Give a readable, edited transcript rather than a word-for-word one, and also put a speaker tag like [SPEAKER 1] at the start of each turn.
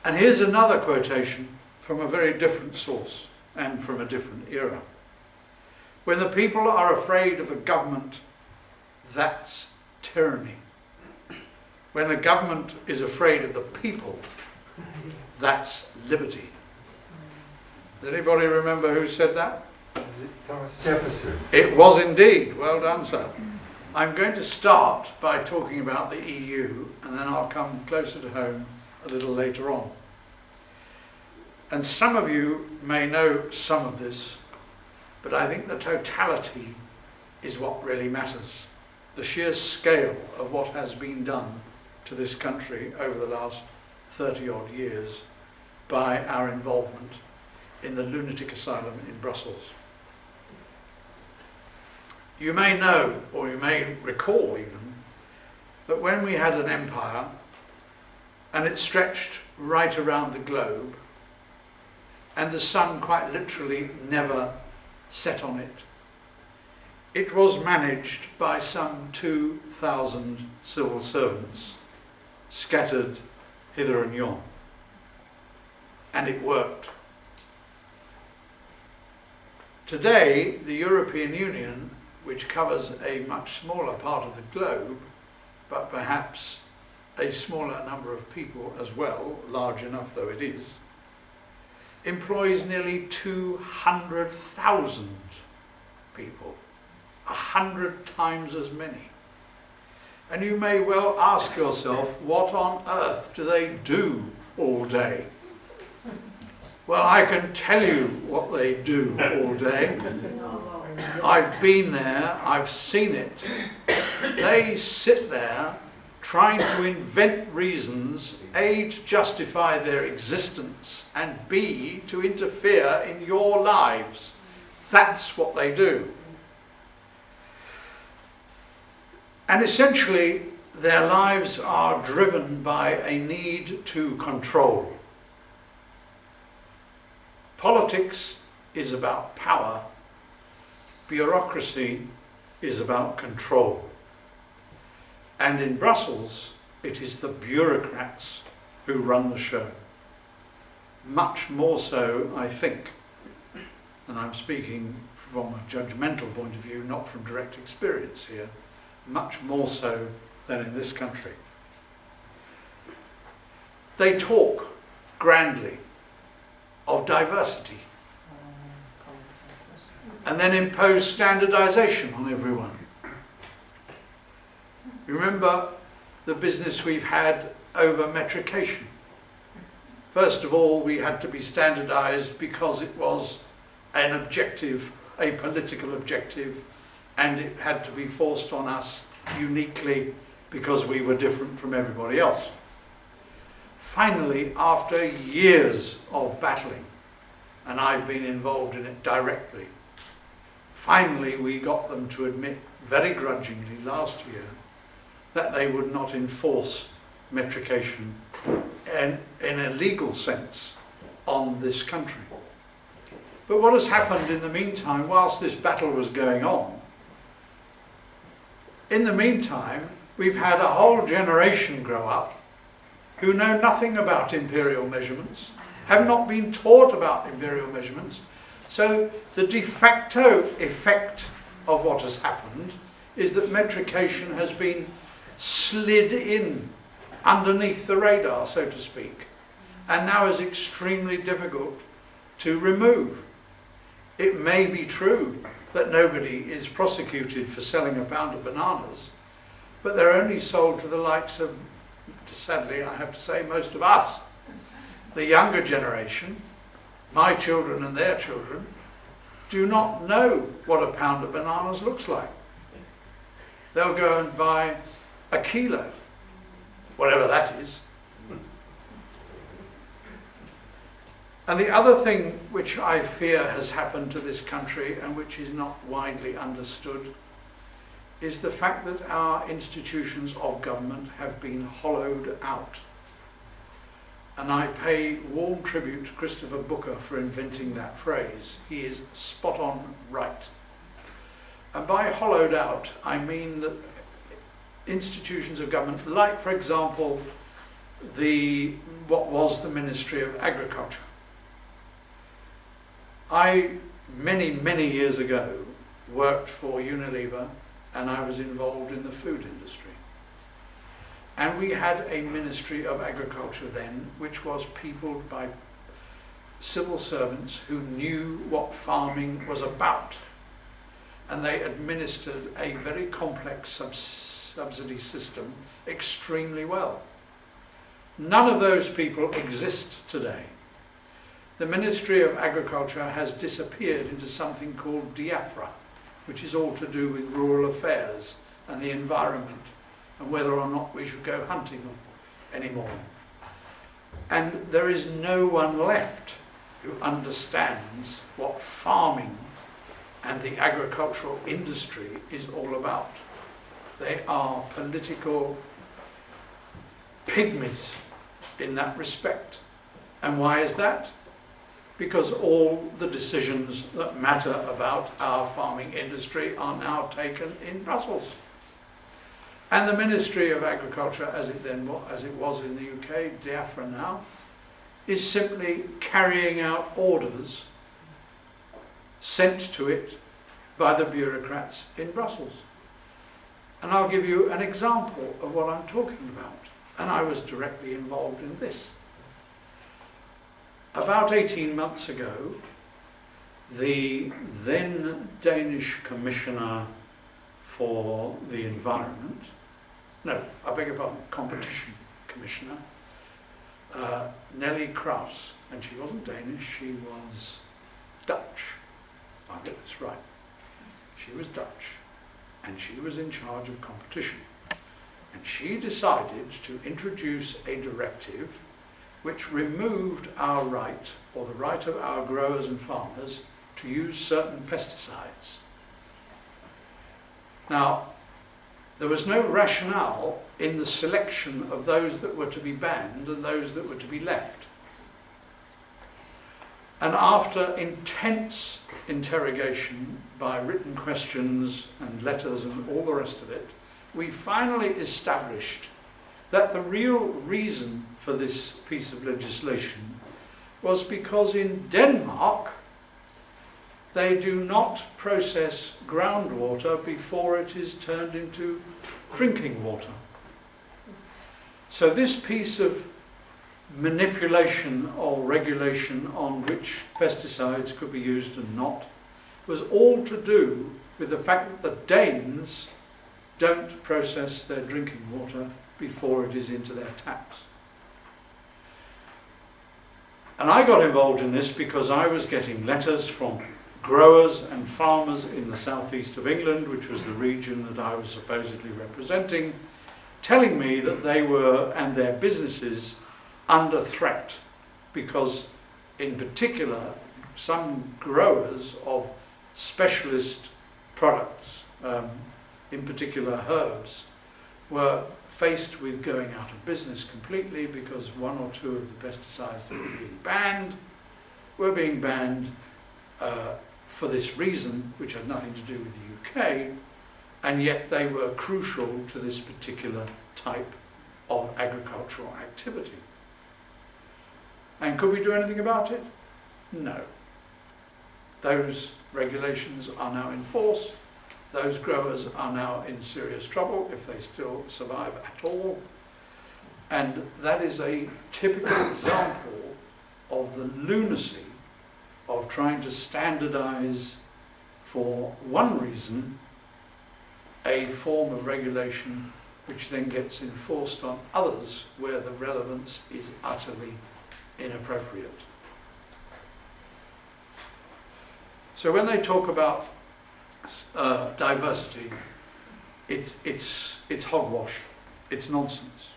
[SPEAKER 1] And here's another quotation from a very different source and from a different era. When the people are afraid of a government, that's tyranny. When the government is afraid of the people, that's liberty. Does anybody remember who said that?
[SPEAKER 2] Was it Thomas Jefferson?
[SPEAKER 1] It was indeed. Well done, sir. I'm going to start by talking about the EU, and then I'll come closer to home a little later on. And some of you may know some of this, but I think the totality is what really matters. The sheer scale of what has been done to this country over the last 30-odd years by our involvement in the lunatic asylum in Brussels. You may know, or you may recall even, that when we had an empire and it stretched right around the globe and the sun quite literally never set on it, it was managed by some 2,000 civil servants scattered hither and yon. And it worked. Today, the European Union, which covers a much smaller part of the globe, but perhaps a smaller number of people as well, large enough though it is, employs nearly 200,000 people, 100 times as many. And you may well ask yourself, what on earth do they do all day? Well, I can tell you what they do all day. I've been there, I've seen it. They sit there trying to invent reasons, A, to justify their existence, and B, to interfere in your lives. That's what they do. And essentially, their lives are driven by a need to control. Politics is about power. Bureaucracy is about control. And in Brussels, it is the bureaucrats who run the show. Much more so, I think, and I'm speaking from a judgmental point of view, not from direct experience here, much more so than in this country. They talk grandly of diversity and then impose standardization on everyone. Remember the business we've had over metrication. First of all, we had to be standardized because it was an objective, a political objective, and it had to be forced on us uniquely because we were different from everybody else. Finally, after years of battling, and I've been involved in it directly, finally we got them to admit very grudgingly last year that they would not enforce metrication in a legal sense on this country. But what has happened in the meantime, whilst this battle was going on, in the meantime, we've had a whole generation grow up who know nothing about imperial measurements, have not been taught about imperial measurements. So the de facto effect of what has happened is that metrication has been slid in underneath the radar, so to speak, and now is extremely difficult to remove. It may be true that nobody is prosecuted for selling a pound of bananas, but they're only sold to the likes of, sadly I have to say, most of us. The younger generation, my children and their children, do not know what a pound of bananas looks like. They'll go and buy a kilo, whatever that is. And the other thing which I fear has happened to this country and which is not widely understood is the fact that our institutions of government have been hollowed out. And I pay warm tribute to Christopher Booker for inventing that phrase. He is spot on right. And by hollowed out, I mean that institutions of government, like for example, the what was the Ministry of Agriculture. I, many years ago, worked for Unilever, and I was involved in the food industry. And we had a Ministry of Agriculture then, which was peopled by civil servants who knew what farming was about. And they administered a very complex subsidy system extremely well. None of those people exist today. The Ministry of Agriculture has disappeared into something called DIAFRA, which is all to do with rural affairs and the environment and whether or not we should go hunting anymore. And there is no one left who understands what farming and the agricultural industry is all about. They are political pygmies in that respect. And why is that? Because all the decisions that matter about our farming industry are now taken in Brussels. And the Ministry of Agriculture, as it was in the UK, DIAFRA now, is simply carrying out orders sent to it by the bureaucrats in Brussels. And I'll give you an example of what I'm talking about. And I was directly involved in this. About 18 months ago, the then Danish Commissioner for the Environment, no, I beg your pardon, Competition Commissioner, Nelly Kraus, and she wasn't Danish, she was Dutch. I'll get this right. She was Dutch, and she was in charge of competition. And she decided to introduce a directive which removed our right, or the right of our growers and farmers, to use certain pesticides. Now, there was no rationale in the selection of those that were to be banned and those that were to be left. And after intense interrogation by written questions and letters and all the rest of it, we finally established that the real reason for this piece of legislation was because in Denmark they do not process groundwater before it is turned into drinking water. So this piece of manipulation or regulation on which pesticides could be used and not was all to do with the fact that the Danes don't process their drinking water before it is into their taps. And I got involved in this because I was getting letters from growers and farmers in the southeast of England, which was the region that I was supposedly representing, telling me that they were, and their businesses, under threat because, in particular, some growers of specialist products, in particular herbs, were faced with going out of business completely because one or two of the pesticides that were being banned for this reason, which had nothing to do with the UK, and yet they were crucial to this particular type of agricultural activity. And could we do anything about it? No. Those regulations are now in force. Those growers are now in serious trouble if they still survive at all. And that is a typical example of the lunacy of trying to standardize, for one reason, a form of regulation which then gets enforced on others where the relevance is utterly inappropriate. So when they talk about diversity, it's hogwash, it's nonsense.